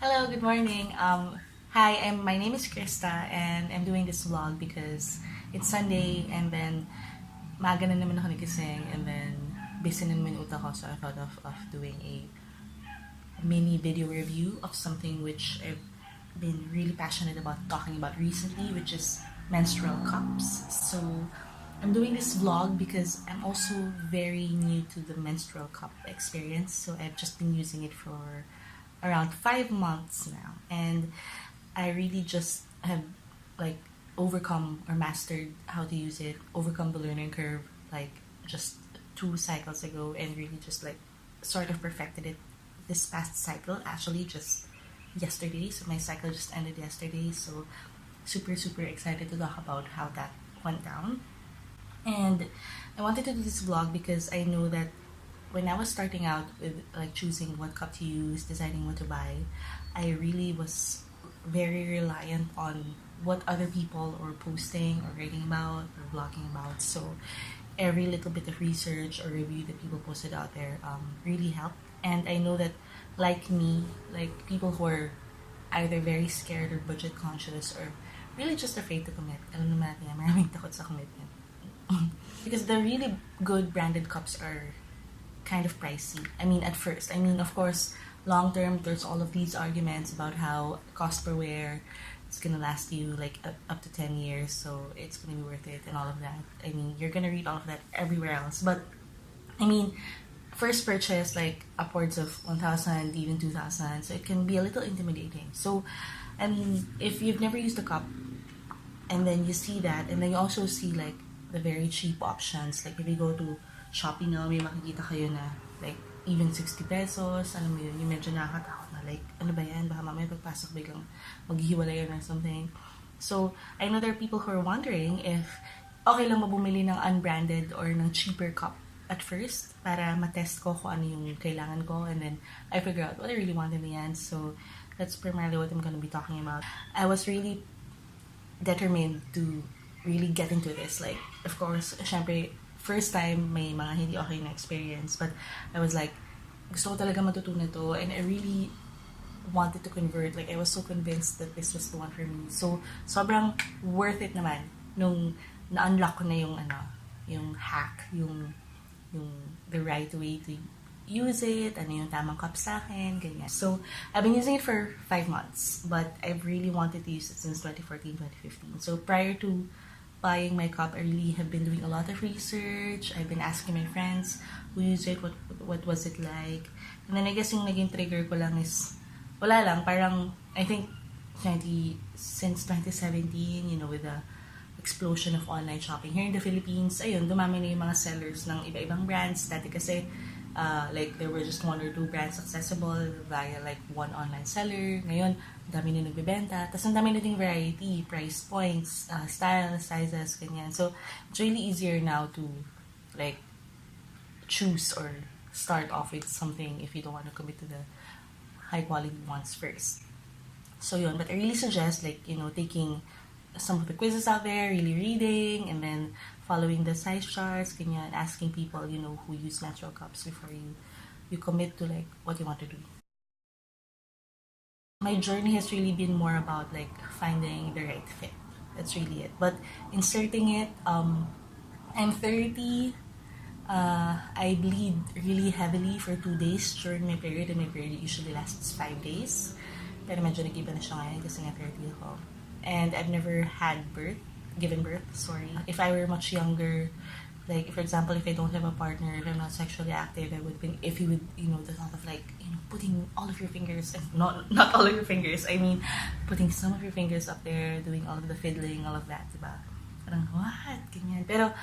Hello, good morning. Hi, my name is Krista and I'm doing this vlog because it's Sunday and then maaga na naman ako nagising and then busy na naman yung utak ko, so I thought of doing a mini video review of something which I've been really passionate about talking about recently, which is menstrual cups. So I'm doing this vlog because I'm also very new to the menstrual cup experience, so I've just been using it for around 5 months now, and I really just have like overcome or mastered how to use it, overcome the learning curve like just 2 cycles ago, and really just like sort of perfected it this past cycle, actually just yesterday. So my cycle just ended yesterday, so super excited to talk about how that went down. And I wanted to do this vlog because I know that when I was starting out with like choosing what cup to use, deciding what to buy, I really was very reliant on what other people were posting or writing about or blogging about. So every little bit of research or review that people posted out there really helped. And I know that, like me, like people who are either very scared or budget conscious or really just afraid to commit. Alam naman natin yan, maraming takot sa commitment. Because the really good branded cups are kind of pricey. I mean, at first. I mean, of course, long term, there's all of these arguments about how cost per wear, it's gonna last you like up to 10 years, so it's gonna be worth it and all of that. I mean, you're gonna read all of that everywhere else. But, I mean, first purchase, like upwards of 1,000, even 2,000, so it can be a little intimidating. So, and if you've never used a cup, and then you see that, and then you also see like the very cheap options, like if you go to Shopee now, may makikita kayo na like even 60 pesos, alam mo yun, yung medyo nakakatakot na like, ano ba yan, baka mamaya pagpasok biglang maghihiwalay yun or something. So, I know there are people who are wondering if okay lang mabumili ng unbranded or ng cheaper cup at first para matest ko kung ano yung kailangan ko, and then I figure out what I really want in the end. So, that's primarily what I'm gonna be talking about. I was really determined to really get into this. Like, of course, syempre, first time, may mga hindi okay na experience. But I was like, gusto ko talaga matutunan to. And I really wanted to convert. Like, I was so convinced that this was the one for me. So, sobrang worth it naman nung na-unlock ko na yung, yung hack, yung the right way to use it, ano yung tamang cup sa akin, ganyan. So, I've been using it for 5 months, but I've really wanted to use it since 2014, 2015. So, prior to buying my cup, I really have been doing a lot of research. I've been asking my friends who use it, what was it like. And then I guess yung naging trigger ko lang is, wala lang, parang, I think, since 2017, you know, with the explosion of online shopping here in the Philippines, ayun, dumami na yung mga sellers ng iba-ibang brands. Dati kasi, like, there were just 1 or 2 brands accessible via like one online seller. Ngayon, dami na nagbebenta. Tapos ang dami na ding variety, price points, styles, sizes, ganyan. So, it's really easier now to like choose or start off with something if you don't want to commit to the high quality ones first. So yun, but I really suggest like, you know, taking some of the quizzes out there, really reading, and then following the size charts, ganyan, asking people, you know, who use menstrual cups before you commit to like what you want to do. My journey has really been more about like finding the right fit. That's really it. But inserting it, I'm 30. I bleed really heavily for 2 days during my period, and my period usually lasts 5 days. Pero medyo nag-iba na siya ngayon kasi nga 30 ako. And I've never had given birth, sorry. If I were much younger, like for example, if I don't have a partner, if I'm not sexually active, I would be, if you would, you know, the thought of like, you know, putting all of your fingers, not all of your fingers, I mean, putting some of your fingers up there, doing all of the fiddling, all of that, diba? Parang, what? Ganyan. Pero,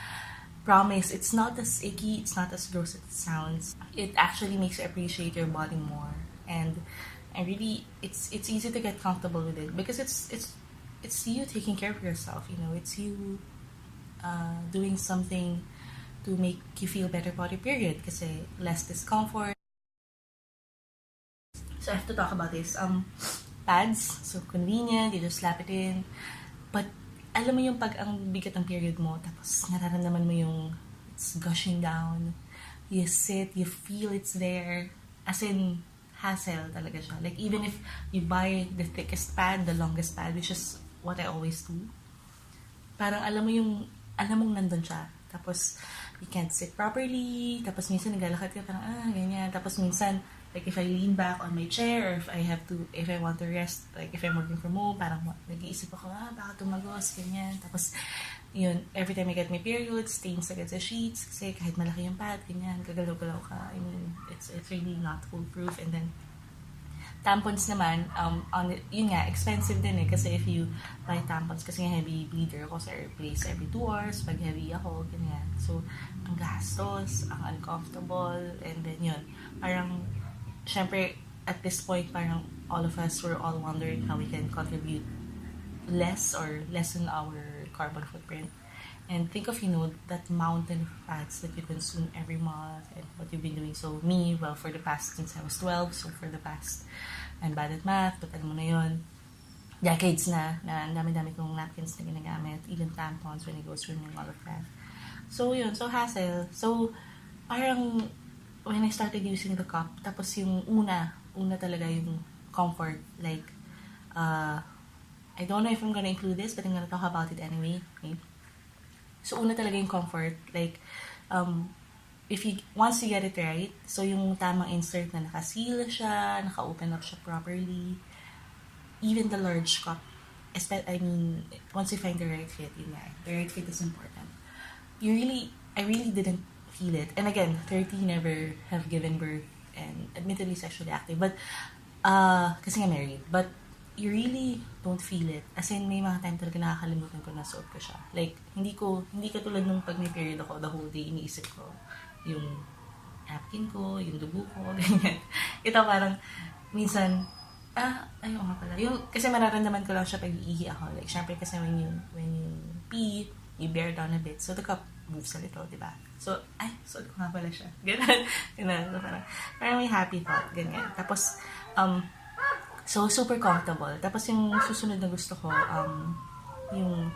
promise, it's not as icky, it's not as gross as it sounds. It actually makes you appreciate your body more. And really, it's easy to get comfortable with it because it's you taking care of yourself, you know, it's you doing something to make you feel better about your period kasi less discomfort. So I have to talk about this. Pads, so convenient, you just slap it in. But alam mo yung pag ang bigat ng period mo, tapos nararamdaman mo yung it's gushing down. You sit, you feel it's there. As in, hassle talaga siya. Like, even if you buy the thickest pad, the longest pad, which is what I always do, parang alam mong nandun siya. Tapos, you can't sit properly. Tapos, minsan naglalakad ka, parang, ganyan. Tapos, minsan, like, if I lean back on my chair, or if I want to rest, like, if I'm working from home, parang nag-iisip ako, baka tumagos, ganyan. Tapos, yun, every time I get my period, stains agad sa sheets, kasi kahit malaki yung pad, ganyan, gagalaw-galaw ka. I mean, it's really not foolproof. And then, tampons naman, yun nga, expensive din kasi if you buy tampons, kasi nga heavy bleeder ako sa place every 2 hours, pag heavy ako, ganyan. So, ang gastos, ang uncomfortable, and then yun, parang, syempre, at this point, parang all of us were all wondering how we can contribute less or lessen our carbon footprint. And think of, that mountain of fats that you consume every month and what you've been doing. So me, well, for the past, since I was 12, so for the past, I'm bad at math, but alam mo na yun, decades na ang dami-dami kong napkins na ginagamit, even tampons when I go swimming, all of that. So yun, so hassle. So parang when I started using the cup, tapos yung una talaga yung comfort, like, I don't know if I'm gonna include this, but I'm gonna talk about it anyway. Okay? So, una talaga yung comfort. Like, once you get it right, so yung tamang insert na nakaseal siya, naka-open up siya properly, even the large cup, once you find the right fit, the right fit is important. I really didn't feel it. And again, 30, never have given birth, and admittedly sexually active, but, kasi nga married, but, you really don't feel it. As in, may mga time talaga nakakalimutan ko na suot ko siya. Like, hindi katulad nung pag may period ako, the whole day, iniisip ko yung napkin ko, yung dugo ko, ganyan. Ito parang, minsan, ayun nga pala. Kasi mararamdaman ko lang siya pag iihi ako. Like, syempre kasi when you pee, you bear down a bit. So, the cup moves a little, diba? So, suot ko nga pala siya. Ganun. So, parang may happy thought, ganyan. Tapos, so, super comfortable. Tapos yung susunod na gusto ko, yung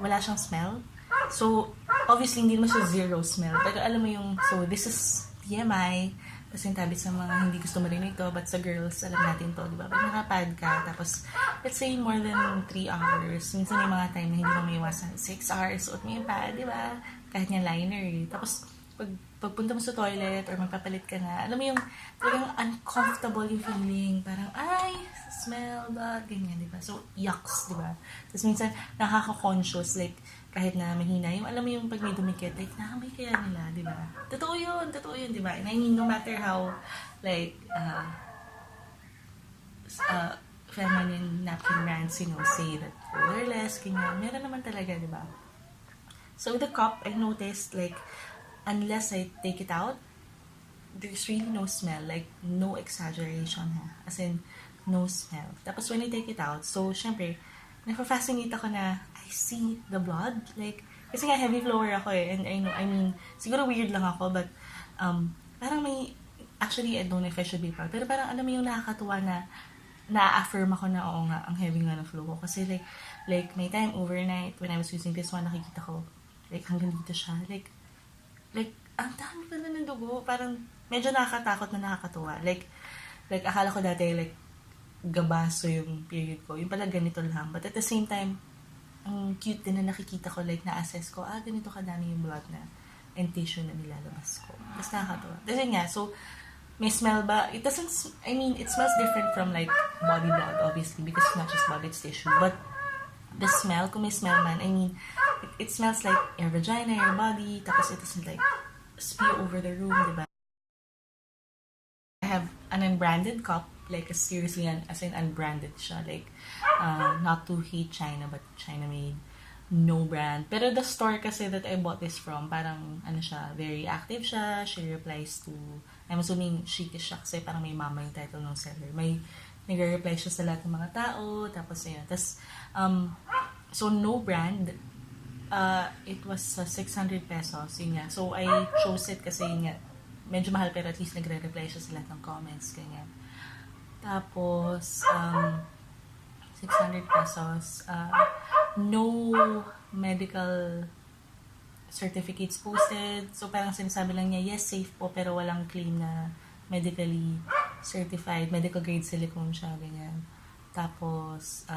wala siyang smell. So, obviously, hindi naman siya zero smell. Pero alam mo so this is TMI. Kasi yung tabi sa mga hindi gusto marinig to, but sa girls, alam natin to, di ba? Pag nakapad ka, tapos, let's say, more than 3 hours. Minsan may mga time na hindi mo may iwasan. 6 hours, suot mo yung pad, di ba? Kahit nga liner. Tapos, pagpunta mo sa toilet or magpapalit ka na, alam mo yung talagang uncomfortable yung feeling. Parang, smell ba? Ganyan, di ba? So, yucks, di ba? Tapos minsan, nakaka-conscious, like, kahit na mahina, yung alam mo yung pag may dumikit, like, nakamoy kaya nila, di ba? Totoo yun, di ba? And I mean, no matter how, like, feminine napkin brands, say that odorless, ganyan, meron naman talaga, di ba? So, with the cup, I noticed, like, unless I take it out, there's really no smell. Like, no exaggeration, As in, no smell. Tapos, when I take it out, so, syempre, nafa-fascinate ako na, I see the blood. Like, kasi nga, heavy flower ako and I mean, siguro weird lang ako, but, parang actually, I don't know if I should be proud, pero parang, alam mo yung nakakatuwa na, na-affirm ako na, oo nga, ang heavy nga na flow ko. Kasi, like, may time overnight, when I was using this one, nakikita ko, like, hanggang dito siya. Like, ang dami pala ng dugo. Parang, medyo nakakatakot na nakakatuwa. Like, akala ko dati, like, gabaso yung period ko. Yung pala ganito lang. But at the same time, ang cute din na nakikita ko, like, na-assess ko, ganito kadami yung blood na and tissue na nilalabas ko. Tapos nakakatuwa. Tapos yun nga, so, may smell ba? It smells different from, like, body blood, obviously, because it's not just blood, it's tissue. But, the smell, kung may smell man, it smells like your vagina, your body, tapos it doesn't, like, spew over the room, diba? I have an unbranded cup, like, seriously, as in unbranded siya, like, not to hate China, but China made, no brand. Pero the store kasi that I bought this from, parang, very active siya, she replies to, I'm assuming Sheetish siya kasi parang may mama yung title ng seller. May nag-reply siya sa lahat ng mga tao, tapos yun. Tapos, so no brand, it was 600 pesos, yun nga. So, I chose it kasi yun nga, medyo mahal pero at least nagre-reply siya sa lahat ng comments, ganyan. Tapos, 600 pesos, no medical certificates posted. So, parang sinasabi lang niya, yes, safe po, pero walang claim na medically certified medical grade silicone siya, ganyan. Tapos,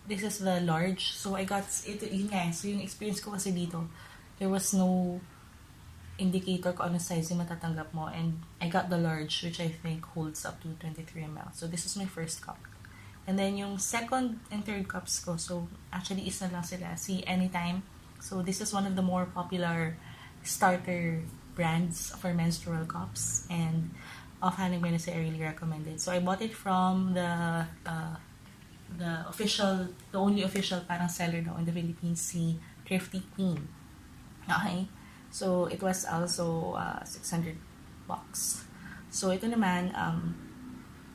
this is the large. So, I got, yun nga, so yung experience ko kasi dito, there was no indicator ko ano size yung matatanggap mo. And I got the large, which I think holds up to 23 ml. So, this is my first cup. And then, yung second and third cups ko, so, actually, isa lang sila. Si Anytime. So, this is one of the more popular starter brands for menstrual cups. And, offhand, I'm gonna say I really recommend it. So, I bought it from the official, the only official parang seller now in the Philippines, si Thrifty Queen. Okay? So, it was also $600. So, ito naman,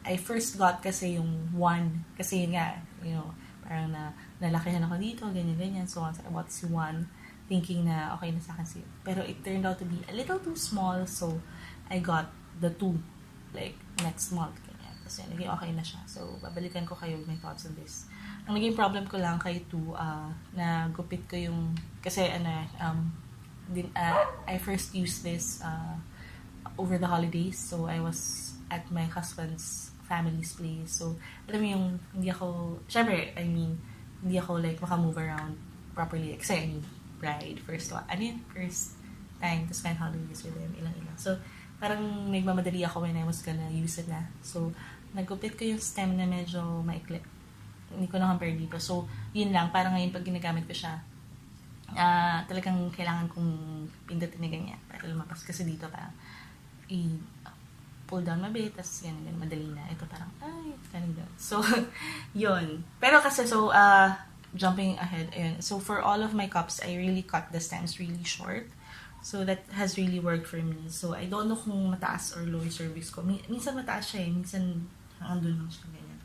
I first got kasi yung one, kasi yun nga, you know, parang nalakihan ako dito, ganyan-ganyan. So, once I bought si one, thinking na okay na sa akin siya. Pero it turned out to be a little too small, so I got the two, like, next month, ganyan. Kasi naging okay na siya. So, babalikan ko kayo with my thoughts on this. Ang naging problem ko lang kay two, na gupit ko yung, kasi I first used this over the holidays. So, I was at my husband's family's place. So, alam mo yung, hindi ako, syempre, I mean, hindi ako like makamove around properly. Kasi, I mean, bride, first time to spend holidays with them, ilang-ilang. So, parang nagmamadali ako when I was gonna use it na. So, nagupit ko yung stem na medyo maikli. Hindi ko na-compare dito. So, yun lang. Parang ngayon, pag ginagamit ko siya, talagang kailangan kong pindutin na ganyan para lumabas. Kasi dito parang pull down mabit, tapos yan, madali na. Ito parang, ay, ganun. So, yun. Pero kasi, so, jumping ahead, ayun. So, for all of my cups, I really cut the stems really short. So, that has really worked for me. So, I don't know kung mataas or low yung cervix ko. Minsan mataas siya eh. Minsan, andun lang siya, ganyan.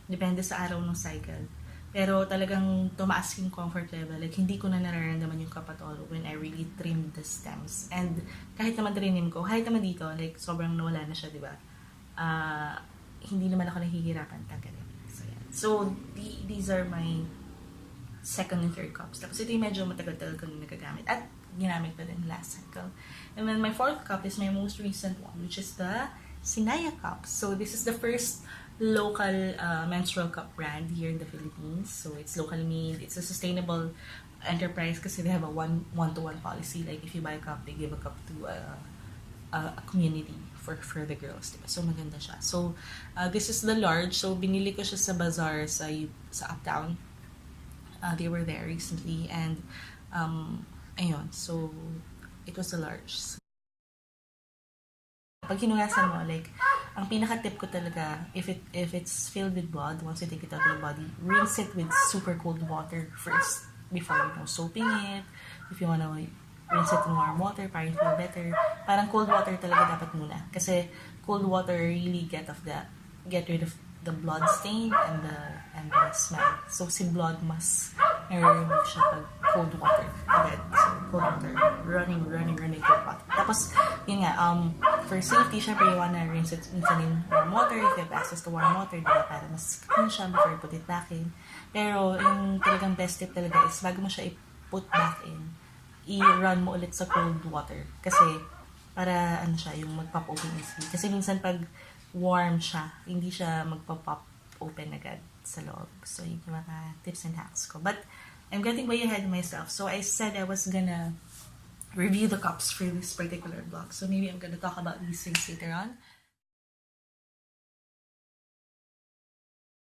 Depende sa araw ng cycle. Pero talagang tumaas yung comfort level. Like, hindi ko na nararamdaman yung cup at all when I really trimmed the stems. And kahit naman trinim ko, kahit naman dito, like, sobrang nawala na siya, di ba? Hindi naman ako nahihirapan tanggalin. So, yeah. So, these are my second and third cups. Tapos ito yung medyo matagal-tagal ko na nagagamit. At ginamit pa din last cycle. And then my fourth cup is my most recent one, which is the Sinaya cup. So, this is the first local menstrual cup brand here in the Philippines. So, it's locally made. It's a sustainable enterprise kasi they have a one-to-one policy. Like, if you buy a cup, they give a cup to a community for the girls. Diba? So, maganda siya. So, this is the large. So, binili ko siya sa bazaar sa Uptown. They were there recently. And, ayun. So, it was the large. Pag hinugasan mo, like, ang pinaka-tip ko talaga, if it's filled with blood, once you take it out of the body, rinse it with super cold water first before, you know, soaping it. If you wanna rinse it in warm water para you feel better. Parang cold water talaga dapat muna. Kasi cold water really get rid of the blood stain and the smell. So, si blood mas nare-remove siya pag cold water. Agad. So, cold water. Running cold water. Tapos, yun nga, for safety, syempre, you wanna rinse it minsan in warm water. If you have access to warm water, diba, para mas clean siya before you put it back in. Pero, yung talagang best tip talaga is, bago mo siya i-put back in, i-run mo ulit sa cold water. Kasi, para, yung mag-pop open easily. Kasi minsan pag warm siya, hindi siya magpa-pop open agad sa loob. So, yun yung mga tips and hacks ko. But, I'm getting way ahead of myself. So, I said I was gonna review the cups for this particular blog. So, maybe I'm gonna talk about these things later on.